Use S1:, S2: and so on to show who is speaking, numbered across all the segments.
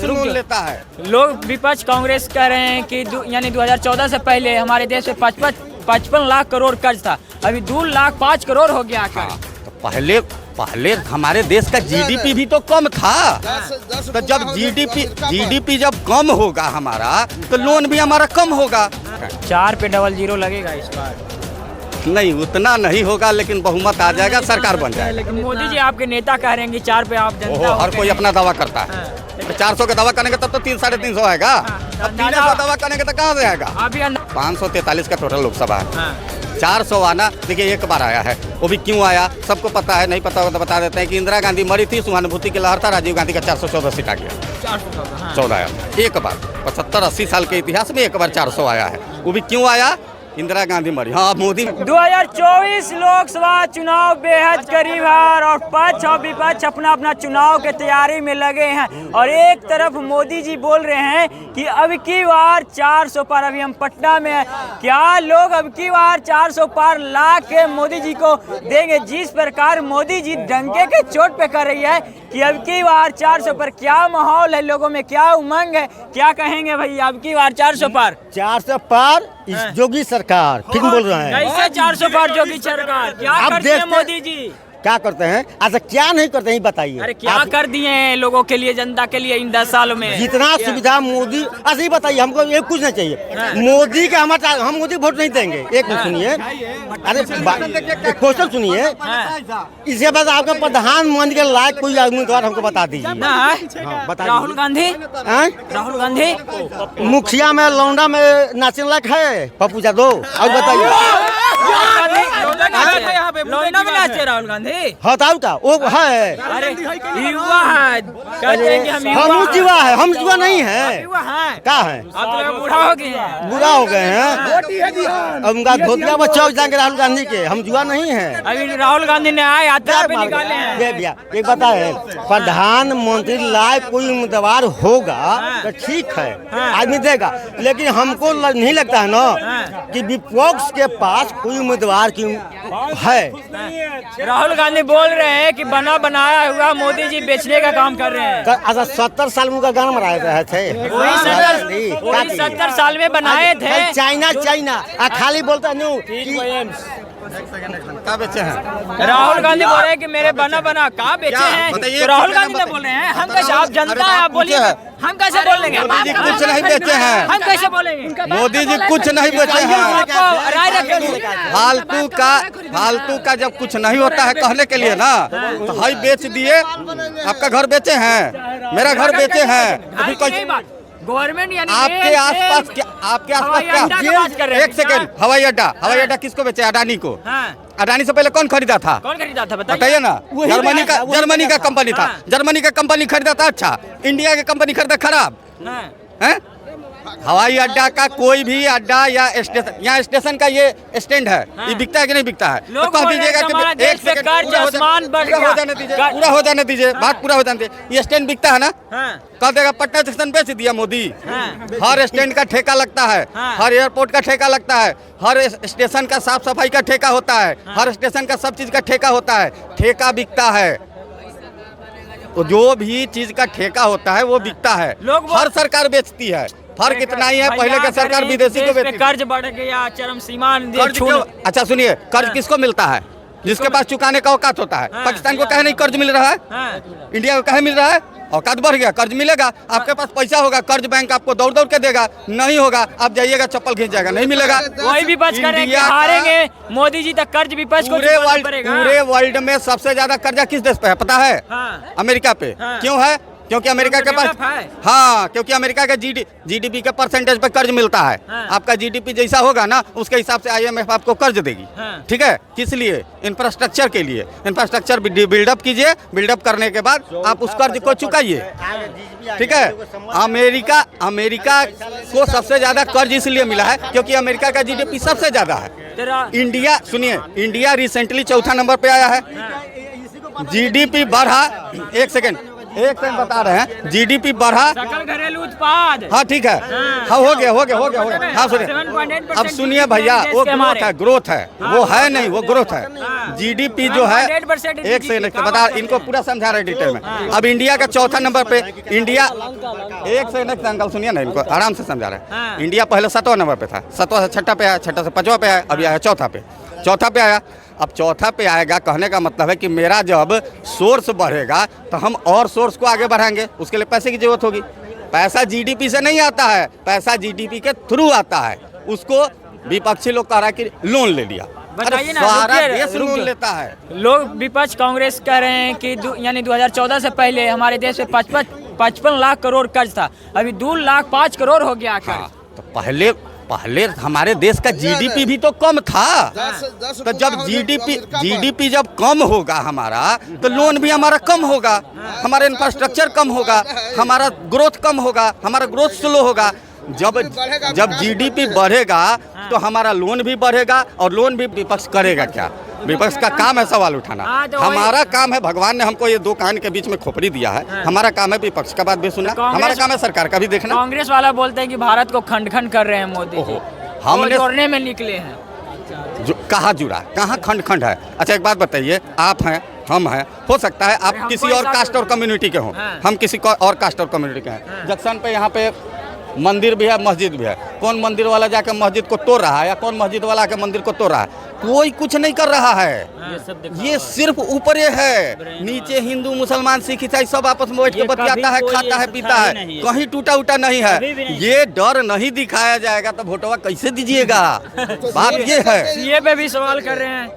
S1: Loan लेता है।
S2: लोग विपक्ष कांग्रेस कह रहे हैं कि यानी 2014 से पहले हमारे देश में 55 लाख करोड़ कर्ज था, अभी 2 लाख 5 करोड़ हो गया।
S1: हाँ, तो पहले हमारे देश का जीडीपी भी तो कम था। तो जब जीडीपी जब कम होगा हमारा, तो लोन भी हमारा कम होगा।
S2: 4 पे 00 लगेगा इस बार।
S1: नहीं, उतना नहीं होगा, लेकिन बहुमत आ जाएगा, सरकार बन जाएगी।
S2: लेकिन मोदी जी आपके नेता कह रहे हैं कि 4 पे आप जनता
S1: हर कोई अपना दावा करता है। तो 400 का दावा करेंगे तब तो 300-350 आएगा। अब 300 दावा करेंगे तो कहाँ से आएगा? 543 का टोटल लोकसभा है। 400 आना, देखिए एक बार आया है, वो भी क्यों आया सबको पता है। नहीं पता होगा तो बता देते हैं कि इंदिरा गांधी मरी थी, सहानुभूति की लहर था, राजीव गांधी का 414 सीट आ गया। 14 आया एक बार, 75-80 साल के इतिहास में एक बार 400 आया है। वो भी क्यों आया? इंदिरा गांधी मरी। हाँ, मोदी
S2: 2024 लोकसभा चुनाव बेहद करीब है और पक्ष और विपक्ष अपना अपना चुनाव के तैयारी में लगे हैं। और एक तरफ मोदी जी बोल रहे हैं कि अब की बार 400 पार, अभी हम पटना में हैं, क्या लोग अब की बार 400 पार ला के मोदी जी को देंगे? जिस प्रकार मोदी जी डंके के चोट पे कर रही है कि अब की बार 400 पर, क्या माहौल है लोगों में, क्या उमंग है, क्या कहेंगे भैया? अब की बार 400 पार
S3: योगी सरकार ठीक बोल रहे हैं।
S2: कैसे 400 पार योगी सरकार? क्या करते हैं मोदी जी?
S3: क्या करते हैं? अच्छा, क्या नहीं करते हैं बताइए।
S2: अरे क्या कर दिए हैं लोगों के लिए, जनता के लिए इन 10 सालों में?
S3: जितना सुविधा मोदी, अच्छा ये बताइए, हमको ये कुछ नहीं चाहिए मोदी का। हम मोदी वोट नहीं देंगे। एक सुनिए, अरे क्वेश्चन सुनिए, इसके बाद आपका प्रधानमंत्री के लायक कोई उम्मीदवार हमको बता दीजिए।
S2: बताइए। राहुल गांधी। राहुल गांधी
S3: मुखिया में लौंडा में नाचने लायक है? पप्पू यादव। और बताइए,
S2: लौंडा में नाचे राहुल गांधी?
S3: हटाओ का वो है।
S2: अरे युवा है, कहते हैं कि हम
S3: युवा है। हम युवा नहीं है। क्या है?
S2: आप तो बूढ़ा हो गए हैं।
S3: बुरा हो गए हैं। अब उनका धोतिया बच्चा हो जाएंगे राहुल गांधी के। हम युवा नहीं है।
S2: अभी राहुल गांधी ने आए यात्रा पे निकाले हैं।
S3: भैया एक बताए, प्रधानमंत्री लायक कोई उम्मीदवार होगा तो ठीक है, आदमी देगा। लेकिन हमको नहीं लगता है ना कि विपक्ष के पास कोई उम्मीदवार की है।
S2: राहुल गांधी बोल रहे हैं कि बना बनाया हुआ मोदी जी बेचने का काम कर रहे हैं।
S3: अच्छा, 70 साल में उनका गाना बनाए रहे थे।
S2: वही 70 साल में बनाए थे।
S3: चाइना खाली बोलता न्यू
S1: क्या बेचे हैं?
S2: राहुल गांधी बोल रहे हैं कि मेरे बना कहाँ बेचे हैं? तो राहुल गांधी ने बोल रहे हैं, हम कैसे? आप जनता है, आप बोलिए, हम कैसे बोल लेंगे?
S1: मोदी जी कुछ नहीं बेचे हैं।
S2: हम कैसे बोलेंगे?
S1: मोदी जी कुछ नहीं बेचे हैं।
S2: राय रखेंगे।
S1: फालतू का जब कुछ नहीं होता है कहने के लिए ना, तो हाई बेच दिए। आपका घर बेचे हैं, मेरा घर बेचे हैं।
S2: गवर्नमेंट यानी
S1: आपके आसपास क्या? एक सेकंड, हवाई अड्डा किसको बेचे? अडानी को। अडानी से पहले कौन खरीदा था? बताइए ना। जर्मनी का कंपनी था। जर्मनी का कंपनी खरीदा था अच्छा, इंडिया की कंपनी खरीदा खराब है। हवाई अड्डा का कोई भी अड्डा या स्टेशन, यहाँ स्टेशन का ये स्टैंड है, ये बिकता है कि नहीं बिकता है? तो कह दीजिएगा कि एक सेकंड पूरा हो जाने दीजिए, बात पूरा हो जाने दीजिए। ये स्टैंड बिकता है ना? कह देगा पटना स्टेशन बेच दिया मोदी। हर स्टैंड का ठेका लगता है, हर एयरपोर्ट का ठेका लगता है, हर स्टेशन का साफ सफाई का ठेका होता है, हर स्टेशन का सब चीज का ठेका होता है। ठेका बिकता है, जो भी चीज का ठेका होता है वो बिकता है। हर सरकार बेचती है। फर्क इतना ही है, पहले का सरकार विदेशी को बेचती।
S2: कर्ज बढ़ गया, चरम सीमा।
S1: अच्छा सुनिए, कर्ज किसको मिलता है? जिसके पास चुकाने का औकात होता है। पाकिस्तान को कहे नहीं कर्ज मिल रहा है, इंडिया को कहे मिल रहा है? औकात बढ़ गया, कर्ज मिलेगा। आपके पास पैसा होगा, कर्ज बैंक आपको दौड़ दौड़ के देगा। नहीं होगा, आप जाइएगा चप्पल खींच जाएगा, नहीं मिलेगा।
S2: वही विपक्ष करेंगे, हारेंगे मोदी जी तक कर्ज विपक्ष को
S1: पूरे वर्ल्ड में सबसे ज्यादा कर्जा किस देश पे है पता है? अमेरिका पे। क्यों है? क्योंकि अमेरिका के पास, हाँ, क्योंकि अमेरिका के जीडीपी के परसेंटेज पे कर्ज मिलता है। आपका जीडीपी जैसा होगा ना, उसके हिसाब से IMF आपको कर्ज देगी। ठीक है? किस लिए? इंफ्रास्ट्रक्चर के लिए। इंफ्रास्ट्रक्चर बिल्डअप कीजिए, बिल्डअप करने के बाद आप उस कर्ज को चुकाइए। ठीक है? अमेरिका को सबसे ज्यादा कर्ज इसलिए मिला है क्योंकि अमेरिका का जीडीपी सबसे ज्यादा है। इंडिया, सुनिए, इंडिया रिसेंटली 4था नंबर पे आया है। जीडीपी बढ़ा, एक सेकेंड, एक सेकंड बता रहे हैं, जीडीपी बढ़ा,
S2: सकल घरेलू उत्पाद।
S1: हाँ ठीक है, हाँ हो गया। हाँ सुनिए, अब सुनिए भैया, वो ग्रोथ है, वो है नहीं, वो ग्रोथ है। जीडीपी जो है, एक सेकंड बता, इनको पूरा समझा रहे डिटेल में। अब इंडिया का चौथा नंबर पे इंडिया, एक सेकंड अंकल सुनिए ना, इनको आराम से समझा रहे हैं। इंडिया पहले 7वां नंबर पे था, 7वां से 6ठा पे आया, 6ठा से 5वां पे आया, अभी आया चौथा पे आया। अब चौथा पे आएगा, कहने का मतलब है कि मेरा जब सोर्स बढ़ेगा तो हम और सोर्स को आगे बढ़ाएंगे, उसके लिए पैसे की जरूरत होगी। पैसा जीडीपी से नहीं आता है, पैसा जीडीपी के थ्रू आता है। उसको विपक्षी लोग कह रहा है कि लोन ले लिया,
S2: बताइए ना,
S1: सारा देश लोन लेता है।
S2: लोग विपक्ष कांग्रेस कह रहे हैं कि यानी 2014 से पहले हमारे देश में 55 लाख करोड़ कर्ज था, अभी 2 लाख 5 करोड़ हो गया कर्ज।
S1: हाँ, तो पहले हमारे देश का जीडीपी भी तो कम था। तो जब जीडीपी जब कम होगा हमारा, तो लोन भी हमारा कम होगा, हमारा इंफ्रास्ट्रक्चर कम होगा, हमारा ग्रोथ कम होगा, हमारा ग्रोथ स्लो होगा। जब जीडीपी बढ़ेगा तो हमारा लोन भी बढ़ेगा, और लोन भी विपक्ष करेगा क्या? विपक्ष का काम है सवाल उठाना, हमारा काम है, भगवान ने हमको ये 2 कान के बीच में खोपड़ी दिया है, हमारा काम है विपक्ष का बात भी सुनना, हमारा काम है सरकार का भी देखना।
S2: कांग्रेस वाला बोलते हैं कि भारत को खंड खंड कर रहे हैं मोदी जी, हमने जोड़ने में निकले हैं।
S1: कहाँ जुड़ा, कहाँ खंड खंड है? अच्छा एक बात बताइए, आप हैं, हम हैं, हो सकता है आप किसी और कास्ट और कम्युनिटी के हों, हम किसी और कास्ट और कम्युनिटी के हैं। जंक्शन पे यहाँ पे मंदिर भी है, मस्जिद भी है, कौन मंदिर वाला जाकर मस्जिद को तोड़ रहा है, या कौन मस्जिद वाला आकर मंदिर को तोड़ रहा है? कोई कुछ नहीं कर रहा है, ये सिर्फ ऊपर है, नीचे हिंदू मुसलमान सिख ईसाई सब आपस में बैठ के बतियाता है, खाता है, पीता है, कहीं टूटा उटा नहीं है। ये डर नहीं दिखाया जाएगा तो वोटवा कैसे दीजिएगा? बात ये है।
S2: सीए पे भी सवाल कर रहे हैं,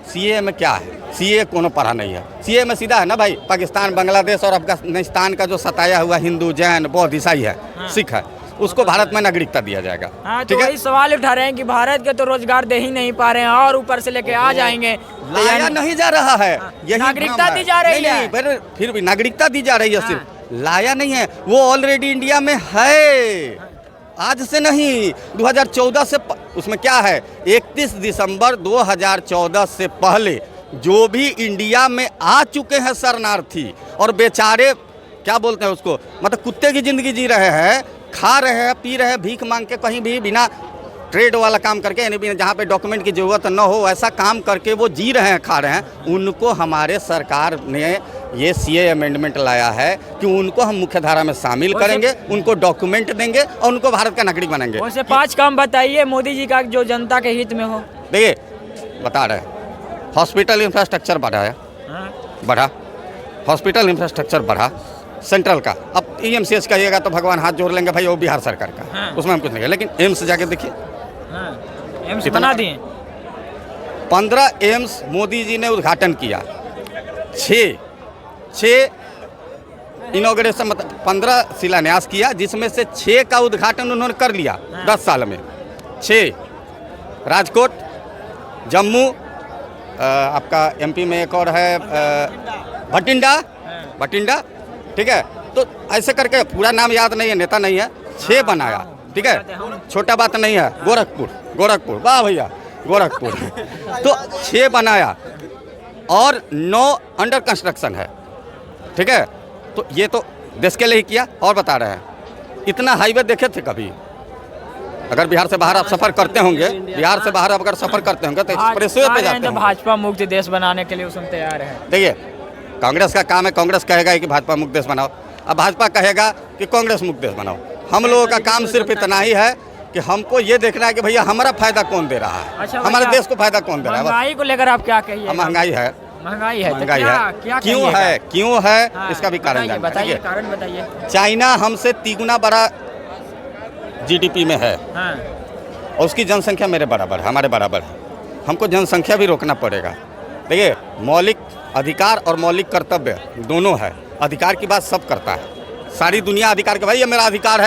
S1: सीए में क्या है? सीए कोनो पढ़ा नहीं है, सीए में सीधा है ना भाई, पाकिस्तान, बांग्लादेश और अफगानिस्तान का जो सताया हुआ हिंदू, जैन, बौद्ध, ईसाई है, सिख है, उसको भारत में नागरिकता दिया जाएगा।
S2: तो वही सवाल उठा रहे हैं कि भारत के तो रोजगार दे ही नहीं पा रहे हैं और ऊपर से लेके आ जाएंगे।
S1: लाया नहीं जा रहा है, यही
S2: नागरिकता दी जा रही है,
S1: फिर भी नागरिकता दी जा रही है, सिर्फ लाया नहीं है। वो ऑलरेडी इंडिया में है, आज से नहीं, 2014 से। उसमें क्या है, 31 दिसंबर 2014 से पहले जो भी इंडिया में आ चुके हैं शरणार्थी, और बेचारे क्या बोलते हैं उसको, मतलब कुत्ते की जिंदगी जी रहे हैं, खा रहे हैं, पी रहे हैं, भीख मांग के, कहीं भी बिना ट्रेड वाला काम करके, यानी जहाँ पे डॉक्यूमेंट की जरूरत न हो ऐसा काम करके वो जी रहे हैं, खा रहे हैं, उनको हमारे सरकार ने ये सीए अमेंडमेंट लाया है कि उनको हम मुख्य धारा में शामिल करेंगे, उनको डॉक्यूमेंट देंगे और उनको भारत का नागरिक बनाएंगे।
S2: उनसे 5 काम बताइए मोदी जी का जो जनता के हित में हो।
S1: देखिए बता रहे हैं, हॉस्पिटल इंफ्रास्ट्रक्चर बढ़ा, हॉस्पिटल इंफ्रास्ट्रक्चर बढ़ा सेंट्रल का। अब एमसीएच कहिएगा तो भगवान हाथ जोड़ लेंगे भाई, वो बिहार सरकार का, उसमें हम कुछ नहीं, लेकिन एम्स जाके देखिए,
S2: एम्स बना दिए।
S1: 15 एम्स मोदी जी ने उद्घाटन किया, 6 इनॉग्रेशन, मतलब 15 शिलान्यास किया, जिसमें से 6 का उद्घाटन उन्होंने कर लिया 10 साल में। 6 राजकोट, जम्मू, आपका एमपी में एक और है भटिंडा, ठीक है। तो ऐसे करके पूरा नाम याद नहीं है, नेता नहीं है, 6 बनाया, ठीक है, छोटा बात नहीं है। गोरखपुर, वाह भैया, गोरखपुर तो 6 बनाया और 9 अंडर कंस्ट्रक्शन है, ठीक है। तो ये तो देश के लिए ही किया। और बता रहे हैं, इतना हाईवे देखे थे कभी? अगर बिहार से बाहर आप सफर करते होंगे, बिहार से बाहर अगर सफर करते होंगे तो एक्सप्रेसवे पे जाते हैं।
S2: भाजपा मुक्त देश बनाने के लिए उसमें तैयार है।
S1: देखिए, कांग्रेस का काम है, कांग्रेस कहेगा कि भाजपा मुक्त देश बनाओ, अब भाजपा कहेगा कि कांग्रेस मुक्त देश बनाओ। हम लोगों का काम सिर्फ इतना ही है कि हमको ये देखना है कि भैया हमारा फायदा कौन दे रहा है,
S2: अच्छा,
S1: हमारे देश को फायदा कौन दे रहा है।
S2: महंगाई को लेकर आप क्या कहिए?
S1: महंगाई है,
S2: क्या
S1: क्यों है, इसका भी कारण
S2: बताइए, कारण बताइए।
S1: चाइना हमसे 3 गुना बड़ा जीडीपी में है, और उसकी जनसंख्या मेरे बराबर है, हमारे बराबर है। हमको जनसंख्या भी रोकना पड़ेगा। देखिए, मौलिक अधिकार और मौलिक कर्तव्य दोनों है। अधिकार की बात सब करता है, सारी दुनिया अधिकार के, भाई ये मेरा अधिकार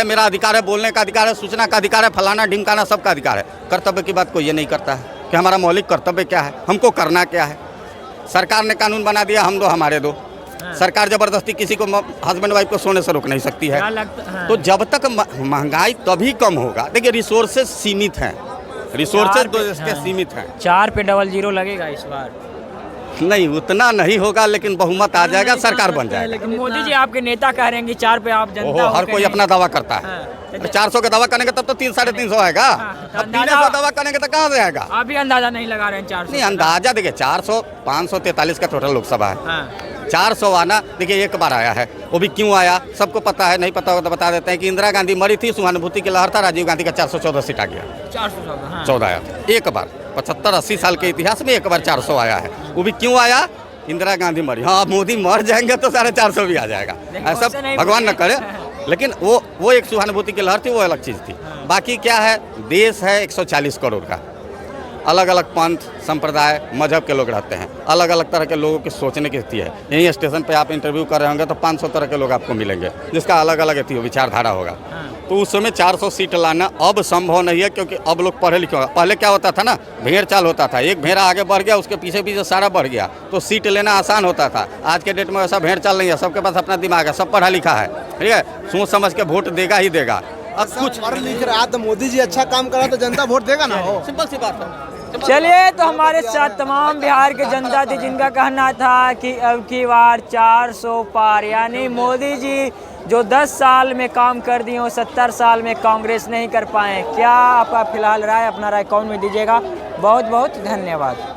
S1: है, बोलने का अधिकार है, सूचना का अधिकार है, फलाना ढिमकाना सबका अधिकार है। कर्तव्य की बात कोई ये नहीं करता है कि हमारा मौलिक कर्तव्य क्या है, हमको करना क्या है। सरकार ने कानून बना दिया, हम दो हमारे दो। सरकार जबरदस्ती किसी को, हस्बैंड वाइफ को सोने से रोक नहीं सकती है। तो जब तक महंगाई तभी कम होगा। देखिए, रिसोर्सेज सीमित हैं, रिसोर्सेज तो इसके सीमित हैं।
S2: 4 पे 00 लगेगा इस बार।
S1: नहीं उतना नहीं होगा, लेकिन बहुमत आ जाएगा, सरकार बन जाएगा।
S2: लेकिन मोदी जी आपके नेता कह रहे हैं कि 4 पे आप जनता
S1: ओहो, हर कोई अपना दावा करता है। 400 का दावा करेंगे तब तो 300-350 आएगा। अब 300 दावा करेंगे तो कहाँ से आएगा?
S2: आप भी अंदाजा नहीं लगा रहे हैं 400?
S1: नहीं, अंदाजा देखिए 400 543 का टोटल लोकसभा है। 400 आना देखिए एक बार आया है, वो भी क्यों आया सबको पता है, नहीं पता होगा तो बता देते हैं कि इंदिरा गांधी मरी थी, सहानुभूति की लहर था, राजीव गांधी का 414 सीट आ गया। 414 आया था एक बार, 75-80 साल के इतिहास में एक बार 400 आया है। वो भी क्यों आया? इंदिरा गांधी मरी। हाँ, मोदी मर जाएंगे तो 450 भी आ जाएगा, ऐसा भगवान न करे। लेकिन वो एक सहानुभूति की लहर थी, वो अलग चीज़ थी। बाकी क्या है, देश है 140 करोड़ का, अलग अलग पंथ संप्रदाय मजहब के लोग रहते हैं, अलग अलग तरह के लोगों की सोचने की स्थिति है। यहीं स्टेशन पे आप इंटरव्यू कर रहे होंगे तो 500 तरह के लोग आपको मिलेंगे, जिसका अलग अलग विचारधारा होगा। तो उस समय 400 सीट लाना अब संभव नहीं है, क्योंकि अब लोग पढ़े लिखे होगा। पहले क्या होता था ना, भेड़ चाल होता था, एक भेड़ा आगे बढ़ गया उसके पीछे पीछे सारा बढ़ गया, तो सीट लेना आसान होता था। आज के डेट में वैसा भेड़ चाल नहीं है, सबके पास अपना दिमाग है, सब पढ़ा लिखा है, ठीक है, सोच समझ के वोट देगा ही देगा। अब कुछ
S4: पढ़ लिख रहा तो मोदी जी अच्छा काम करा तो जनता वोट देगा ना। हो
S1: सिंपल सी बात है।
S2: चलिए, तो हमारे साथ तमाम बिहार के जनता थी जिनका कहना था कि अब की बार 400 पार, यानी मोदी जी जो 10 साल में काम कर दिए वो 70 साल में कांग्रेस नहीं कर पाए। क्या आपका फिलहाल राय, अपना राय कौन में दीजिएगा? बहुत बहुत धन्यवाद।